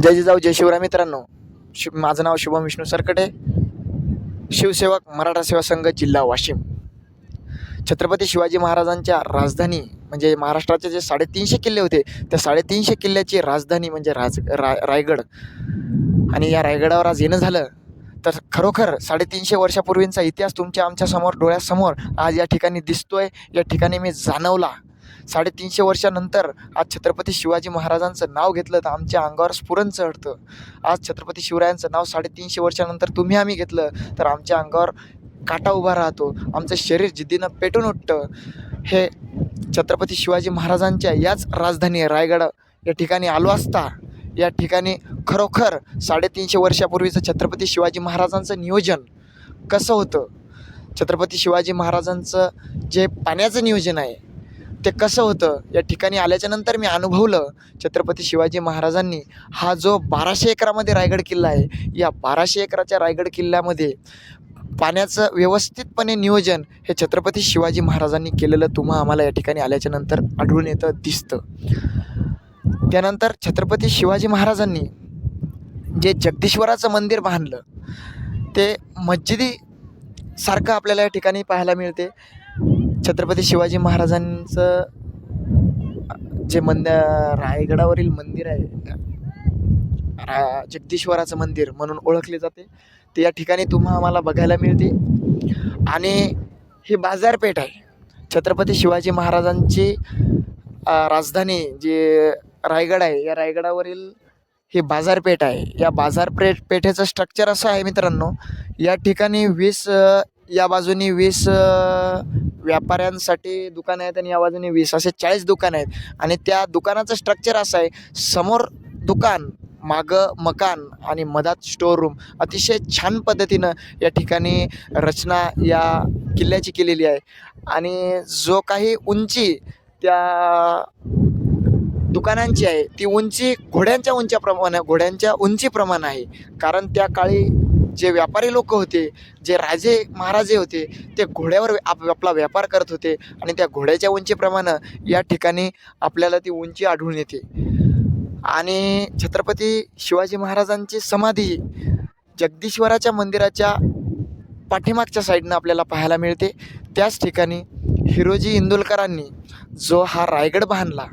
जय जिजाऊ जय शिवराय मित्रांनो. माझं नाव शुभम विष्णू सरकटे, शिवसेवक मराठा सेवा संघ जिल्हा वाशिम. छत्रपती शिवाजी महाराजांच्या राजधानी म्हणजे महाराष्ट्राचे जे 350 किल्ले होते, त्या 350 किल्ल्याची राजधानी म्हणजे रायगड. आणि या रायगडावर आज येणं झालं तर खरोखर 350 वर्षापूर्वींचा इतिहास तुमच्या आमच्यासमोर डोळ्यासमोर आज या ठिकाणी दिसतोय. या ठिकाणी मी जाणवला. 350 वर्षानंतर आज छत्रपती शिवाजी महाराजांचं नाव घेतलं तर आमच्या अंगावर स्फुरण चढतं. आज छत्रपती शिवरायांचं नाव 350 वर्षानंतर तुम्ही आम्ही घेतलं तर आमच्या अंगावर काटा उभा राहतो. आमचं शरीर जिद्दीनं पेटून उठतं. हे छत्रपती शिवाजी महाराजांच्या याच राजधानी रायगड या ठिकाणी आलो असता, या ठिकाणी खरोखर 350 वर्षापूर्वीचं छत्रपती शिवाजी महाराजांचं नियोजन कसं होतं, छत्रपती शिवाजी महाराजांचं जे पाण्याचं नियोजन आहे ते कसं होतं, या ठिकाणी आल्याच्यानंतर मी अनुभवलं. छत्रपती शिवाजी महाराजांनी हा जो 1200 एकरामध्ये रायगड किल्ला आहे, या 1200 एकराच्या रायगड किल्ल्यामध्ये पाण्याचं व्यवस्थितपणे नियोजन हे छत्रपती शिवाजी महाराजांनी केलेलं आम्हाला या ठिकाणी आल्याच्यानंतर आढळून येतं, दिसतं. त्यानंतर छत्रपती शिवाजी महाराजांनी जे जगदीश्वराचं मंदिर बांधलं ते मस्जिदीसारखं आपल्याला या ठिकाणी पाहायला मिळते. छत्रपती शिवाजी महाराजांचं जे रायगडावरील मंदिर आहे, जगदीश्वराचं मंदिर म्हणून ओळखले जाते, ते या ठिकाणी आम्हाला बघायला मिळते. आणि ही बाजारपेठ आहे. छत्रपती शिवाजी महाराजांची राजधानी जे रायगड आहे, या रायगडावरील ही बाजारपेठ आहे. या पेठेचं स्ट्रक्चर असं आहे मित्रांनो, या ठिकाणी 20 या बाजूनी 20 व्यापाऱ्यांसाठी दुकानं आहेत आणि या बाजूने 20 असे 40 दुकानं आहेत. आणि त्या दुकानाचं स्ट्रक्चर असं आहे, समोर दुकान, मागं मकान आणि मधात स्टोअर रूम. अतिशय छान पद्धतीनं या ठिकाणी रचना या किल्ल्याची केलेली आहे. आणि जो काही उंची त्या दुकानांची आहे ती उंची घोड्यांच्या उंचीप्रमाणे आहे. कारण त्या काळी जे व्यापारी लोक होते, जे राजे महाराजे होते, ते घोड्यावर आपला व्यापार करत होते आणि त्या घोड्याच्या उंचीप्रमाणे या ठिकाणी आपल्याला ती उंची आढळून येते. आणि छत्रपती शिवाजी महाराजांची समाधी जगदीश्वराच्या मंदिराच्या पाठीमागच्या साईडनं आपल्याला पाहायला मिळते. त्याच ठिकाणी हिरोजी इंदुलकरांनी जो हा रायगड बांधला,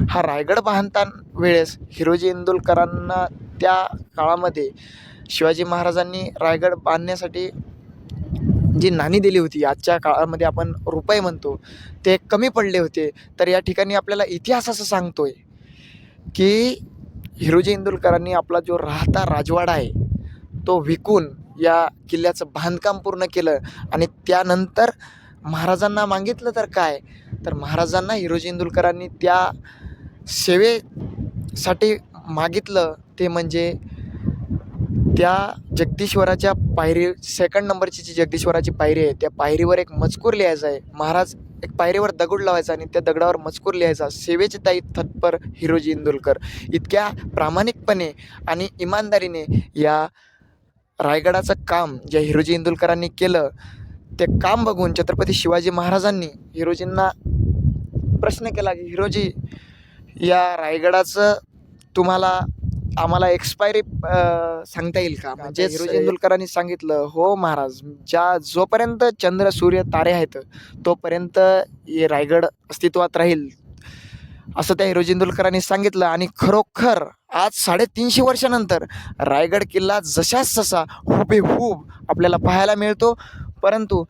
हा रायगड बांधताना वेळेस हिरोजी इंदुलकरांना त्या काळामध्ये शिवाजी महाराजांनी रायगड बांधण्यासाठी जी नाणी दिली होती, आजच्या काळामध्ये आपण रुपये म्हणतो, ते कमी पडले होते. तर या ठिकाणी आपल्याला इतिहास असं सांगतोय की हिरोजी इंदुलकरांनी आपला जो राहता राजवाडा आहे तो विकून या किल्ल्याचं बांधकाम पूर्ण केलं. आणि त्यानंतर महाराजांना मागितलं तर काय, तर महाराजांना हिरोजी इंदुलकरांनी त्या सेवेसाठी मागितलं ते म्हणजे त्या जगदीश्वराच्या पायरी, 2nd नंबरची जी जगदीश्वराची पायरी आहे, त्या पायरीवर एक मजकूर लिहायचा आहे. महाराज एक पायरीवर दगड लावायचा आणि त्या दगडावर मजकूर लिहायचा. सेवेची ताई तत्पर हिरोजी इंदुलकर. इतक्या प्रामाणिकपणे आणि इमानदारीने या रायगडाचं काम ज्या हिरोजी इंदुलकरांनी केलं, ते काम बघून छत्रपती शिवाजी महाराजांनी हिरोजींना प्रश्न केला की हिरोजी, या रायगडाचं आम्हाला एक्सपायरी सांगता येईल का? म्हणजे हिरोजी इंदुलकरांनी सांगितलं, हो महाराज, जोपर्यंत चंद्र सूर्य तारे आहेत तोपर्यंत हे रायगड अस्तित्वात राहील, असं त्या हिरोजी इंदुलकरांनी सांगितलं. आणि खरोखर आज 350 वर्षानंतर रायगड किल्ला जशाच तसा हुबेहूब आपल्याला पाहायला मिळतो. परंतु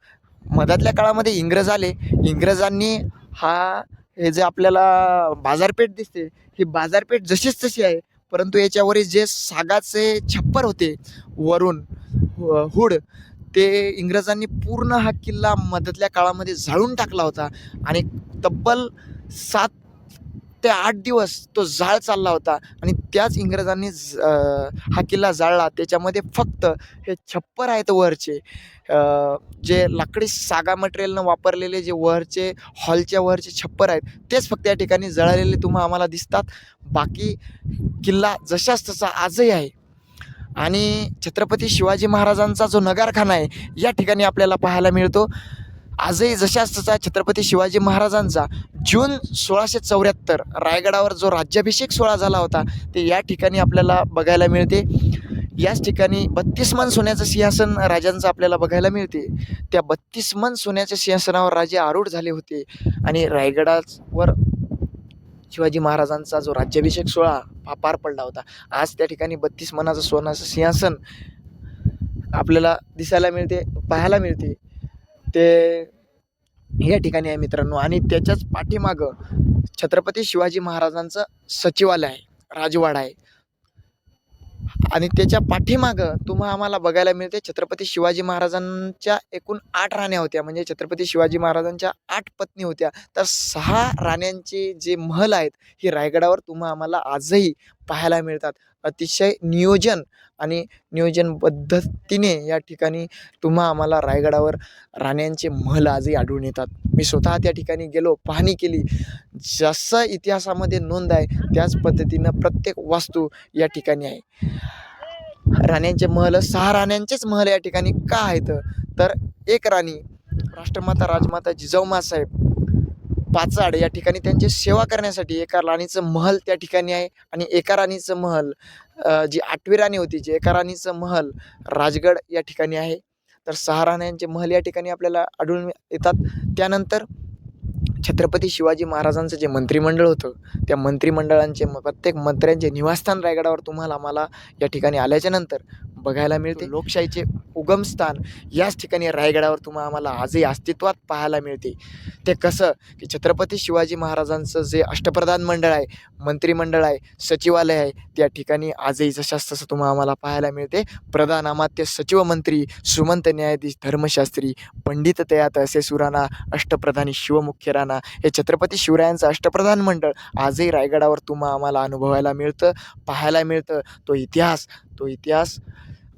मधातल्या काळामध्ये इंग्रज आले. इंग्रजांनी हे जे आपल्याला बाजारपेठ दिसते, ही बाजारपेठ जशीच तशी आहे, परंतु याच्यावरील जे सागाचे छप्पर होते वरून हुड, ते इंग्रजांनी पूर्ण हा किल्ला मधातल्या काळामध्ये जाळून टाकला होता. आणि तब्बल 7 ते 8 दिवस तो जाळ चालला होता. आणि त्याच इंग्रजांनी हा किल्ला जाळला. त्याच्यामध्ये फक्त हे छप्पर आहेत वरचे, जे लाकडी सागा मटेरियलनं वापरलेले जे वरचे हॉलच्या वरचे छप्पर आहेत, तेच फक्त या ठिकाणी जळालेले आम्हाला दिसतात. बाकी किल्ला जशाच तसा आजही आहे. आणि छत्रपती शिवाजी महाराजांचा जो नगारखाना आहे या ठिकाणी आपल्याला पाहायला मिळतो. आजही जशाच तसा छत्रपती शिवाजी महाराजांचा जून 1674 रायगडावर जो राज्याभिषेक सोहळा झाला होता ते या ठिकाणी आपल्याला बघायला मिळते. याच ठिकाणी 32 मन सोन्याचं सिंहासन राजांचं आपल्याला बघायला मिळते. त्या 32 मन सोन्याच्या सिंहासनावर राजे आरूढ झाले होते आणि रायगडावर शिवाजी महाराजांचा जो राज्याभिषेक सोहळा पार पडला होता. आज त्या ठिकाणी 32 मनाचं सोन्याचं सिंहासन आपल्याला दिसायला मिळते, पाहायला मिळते. ते या ठिकाणी आहे मित्रांनो. आणि त्याच्याच पाठीमागं छत्रपती शिवाजी महाराजांचं सचिवालय आहे, राजवाडा आहे. आणि त्याच्या पाठीमागं आम्हाला बघायला मिळते छत्रपती शिवाजी महाराजांच्या एकूण 8 राण्या होत्या. म्हणजे छत्रपती शिवाजी महाराजांच्या 8 पत्नी होत्या. तर 6 राण्यांचे जे महल आहेत हे रायगडावर आम्हाला आजही पाहायला मिळतात. अतिशय नियोजन आणि नियोजन पद्धतीने या ठिकाणी आम्हाला रायगडावर राण्यांचे महल आजही आढळून येतात. मी स्वतः त्या ठिकाणी गेलो, पाहणी केली. जसं इतिहासामध्ये नोंद आहे त्याच पद्धतीनं प्रत्येक वास्तू या ठिकाणी आहे. राण्यांचे महल, 6 राण्यांचेच महल या ठिकाणी का आहेत तर एक राणी राष्ट्रमाता राजमाता जिजाऊमासाहेब पाचाड या ठिकाणी त्यांची सेवा करण्यासाठी एका राणीचं महल त्या ठिकाणी आहे. आणि एका राणीचं महल जी 8वी राणी होती, जी एका राणीचं महल राजगड या ठिकाणी आहे. तर 6 राण्यांचे महल या ठिकाणी आपल्याला आढळून येतात. त्यानंतर छत्रपती शिवाजी महाराजांचं जे मंत्रिमंडळ होतं त्या मंत्रिमंडळांचे प्रत्येक मंत्र्यांचे निवासस्थान रायगडावर आम्हाला या ठिकाणी आल्याच्या नंतर बघायला मिळते. लोकशाहीचे उगमस्थान याच ठिकाणी रायगडावर आम्हाला आजही अस्तित्वात पाहायला मिळते. ते कसं की छत्रपती शिवाजी महाराजांचं जे अष्टप्रधान मंडळ आहे, मंत्रिमंडळ आहे, सचिवालय आहे त्या ठिकाणी आजही जशास तसं आम्हाला पाहायला मिळते. प्रधान अमात्य सचिव मंत्री, सुमंत न्यायाधीश, धर्मशास्त्री, पंडित तयात असे सुराणा, अष्टप्रधानी शिवमुख्य राणा हे छत्रपती शिवरायांचं अष्टप्रधान मंडळ आजही रायगडावर आम्हाला अनुभवायला मिळतं, पाहायला मिळतं. तो इतिहास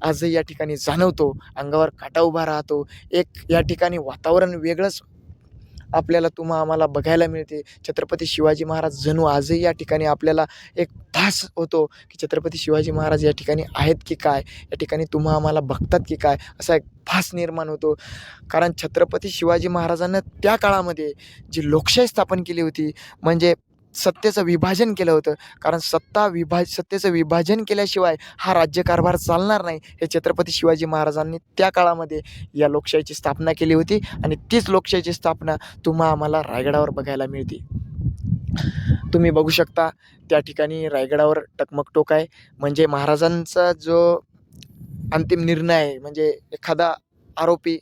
आजही या ठिकाणी जाणवतो, अंगावर काटा उभा राहतो. एक या ठिकाणी वातावरण वेगळंच आपल्याला आम्हाला बघायला मिळते. छत्रपती शिवाजी महाराज जणू आजही या ठिकाणी आपल्याला एक भास होतो की छत्रपती शिवाजी महाराज या ठिकाणी आहेत की काय, या ठिकाणी आम्हाला बघतात की काय, असा एक भास निर्माण होतो. कारण छत्रपती शिवाजी महाराजांना त्या काळामध्ये जी लोकशाही स्थापन केली होती, म्हणजे सत्तेचं विभाजन केलं होतं. कारण सत्तेचं विभाजन केल्याशिवाय हा राज्यकारभार चालणार नाही, हे छत्रपती शिवाजी महाराजांनी त्या काळामध्ये या लोकशाहीची स्थापना केली होती. आणि तीच लोकशाहीची स्थापना आम्हाला रायगडावर बघायला मिळते. तुम्ही बघू शकता त्या ठिकाणी रायगडावर टकमक टोक आहे. म्हणजे महाराजांचा जो अंतिम निर्णय आहे, म्हणजे एखादा आरोपी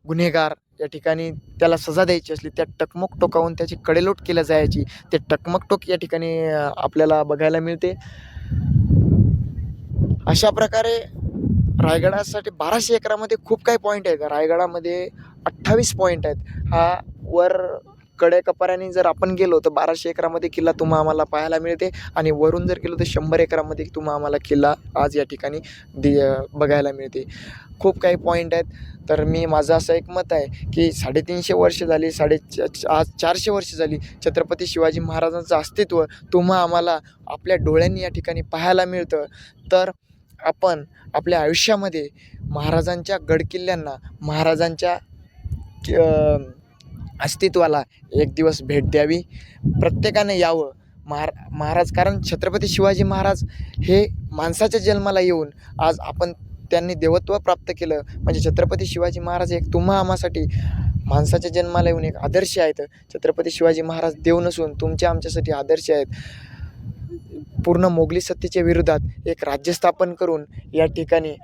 गुन्हेगार या ठिकाणी त्याला सजा द्यायची असली त्या टकमक टोकावून त्याची कडेलोट केल्या जायची. ते टकमक टोक या ठिकाणी आपल्याला बघायला मिळते. अशा प्रकारे रायगडासाठी 1200 एकरामध्ये खूप काही पॉईंट आहेत. रायगडामध्ये 28 पॉईंट आहेत. हा वर कडेकपाऱ्याने जर आपण गेलो तर 1200 एकरामध्ये किल्ला आम्हाला पाहायला मिळते. आणि वरून जर गेलो तर 100 एकरामध्ये आम्हाला किल्ला आज या ठिकाणी बघायला मिळते. खूप काही पॉईंट आहेत. तर माझं असं एक मत आहे की 350 वर्ष झाली, आज 400 वर्ष झाली छत्रपती शिवाजी महाराजांचं अस्तित्व आम्हाला आपल्या डोळ्यांनी या ठिकाणी पाहायला मिळतं. तर आपण आपल्या आयुष्यामध्ये महाराजांच्या गडकिल्ल्यांना, महाराजांच्या अस्तित्वाला एक दिवस भेट द्यावी. प्रत्येकाने यावं. महाराज, कारण छत्रपती शिवाजी महाराज हे माणसाच्या जन्माला येऊन आज त्यांनी देवत्व प्राप्त केलं. म्हणजे छत्रपती शिवाजी महाराज एक आम्हासाठी माणसाच्या जन्माला येऊन एक आदर्श आहेत. छत्रपती शिवाजी महाराज देव नसून आमच्यासाठी आदर्श आहेत. पूर्ण मोगली सत्तेच्या विरोधात एक राज्य स्थापन करून या ठिकाणी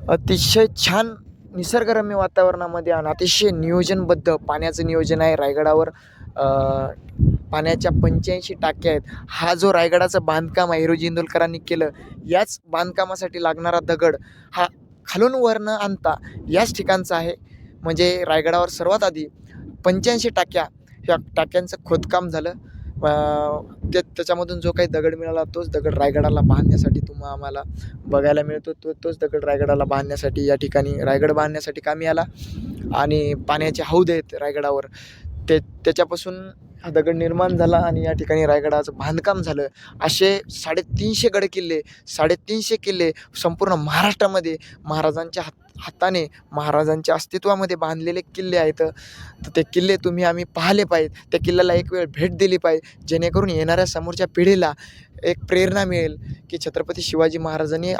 अतिशय छान निसर्गरम्य वातावरणामध्ये आणि अतिशय नियोजनबद्ध पाण्याचं नियोजन आहे रायगडावर. पाण्याच्या 85 टाक्या आहेत. हा जो रायगडाचं बांधकाम आहे हिरोजी इंदोलकरांनी केलं, याच बांधकामासाठी लागणारा दगड हा खालून वरनं आणता याच ठिकाणचा आहे. म्हणजे रायगडावर सर्वात आधी 85 टाक्या, ह्या टाक्यांचं खोदकाम झालं. त्याच्यामधून जो काही दगड मिळाला तोच दगड रायगडाला बांधण्यासाठी आम्हाला बघायला मिळतो. तोच दगड रायगडाला बांधण्यासाठी या ठिकाणी रायगड बांधण्यासाठी कामी आला. आणि पाण्याचे हौद आहेत रायगडावर, त्याच्यापासून हा दगड निर्माण झाला आणि या ठिकाणी रायगडाचं बांधकाम झालं. असे 350 गडकिल्ले, 350 किल्ले संपूर्ण महाराष्ट्रामध्ये महाराजांच्या हाताने महाराजांच्या अस्तित्वामध्ये बांधलेले किल्ले आहेत, तर ते किल्ले तुम्ही आम्ही पाहिले पाहिजेत. त्या किल्ल्याला एक वेळ भेट दिली पाहिजे, जेणेकरून येणाऱ्या समोरच्या पिढीला एक प्रेरणा मिळेल की छत्रपती शिवाजी महाराजांनी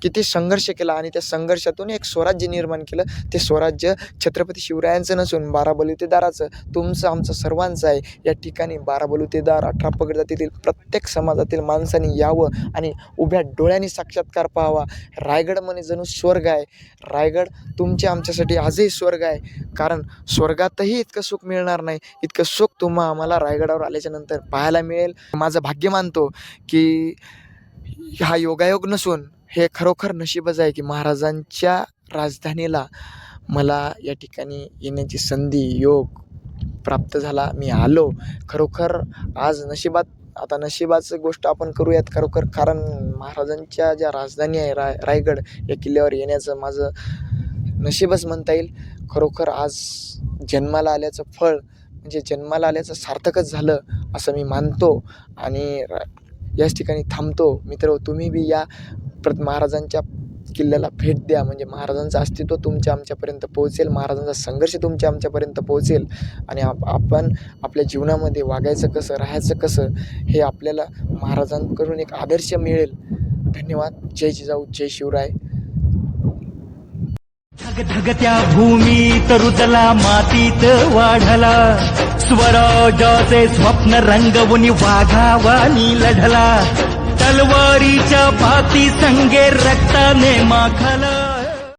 किती संघर्ष केला आणि त्या संघर्षातून एक स्वराज्य निर्माण केलं. ते स्वराज्य छत्रपती शिवरायांचं नसून 12 बलुतेदाराचं, तुमचं, आमचं सर्वांचं आहे. या ठिकाणी 12 बलुतेदार, 18 पगड जातीतील प्रत्येक समाजातील माणसांनी यावं आणि उभ्या डोळ्यांनी साक्षात्कार पाहावा. रायगड म्हणे जणू स्वर्ग आहे. रायगड तुमच्या आमच्यासाठी आजही स्वर्ग आहे, कारण स्वर्गातही इतकं सुख मिळणार नाही, इतकं सुख तुम्हा आम्हाला रायगडावर आल्याच्या नंतर पाहायला मिळेल. माझं भाग्य मानतो की हा योगायोग नसून हे खरोखर नशीबच आहे की महाराजांच्या राजधानीला मला या ठिकाणी येण्याची संधी, योग प्राप्त झाला. मी आलो. खरोखर आज आता नशिबाचं गोष्ट आपण करूयात खरोखर, कारण महाराजांच्या ज्या राजधानी आहे रायगड या किल्ल्यावर येण्याचं माझं नशीबच म्हणता येईल. खरोखर आज जन्माला आल्याचं फळ म्हणजे जन्माला आल्याचं सार्थकच झालं असं मी मानतो आणि याच ठिकाणी थांबतो. मित्र, तुम्ही बी या महाराजांच्या किल्ल्याला भेट द्या, म्हणजे महाराजांचं अस्तित्व तुमच्या आमच्यापर्यंत पोहोचेल, महाराजांचा संघर्ष तुमच्या आमच्यापर्यंत पोहोचेल आणि आपण आपल्या जीवनामध्ये वागायचं कसं, राहायचं कसं हे आपल्याला महाराजांकडून एक आदर्श मिळेल. धन्यवाद. जय जिजाऊ, जय शिवराय. धगधगत्या भूमीत रुजला, मातीत वाढला, स्वराज्याचे स्वप्न रंगवून वाघावानी लढला, तलवारीच्या पाती संगे रक्ताने माखला.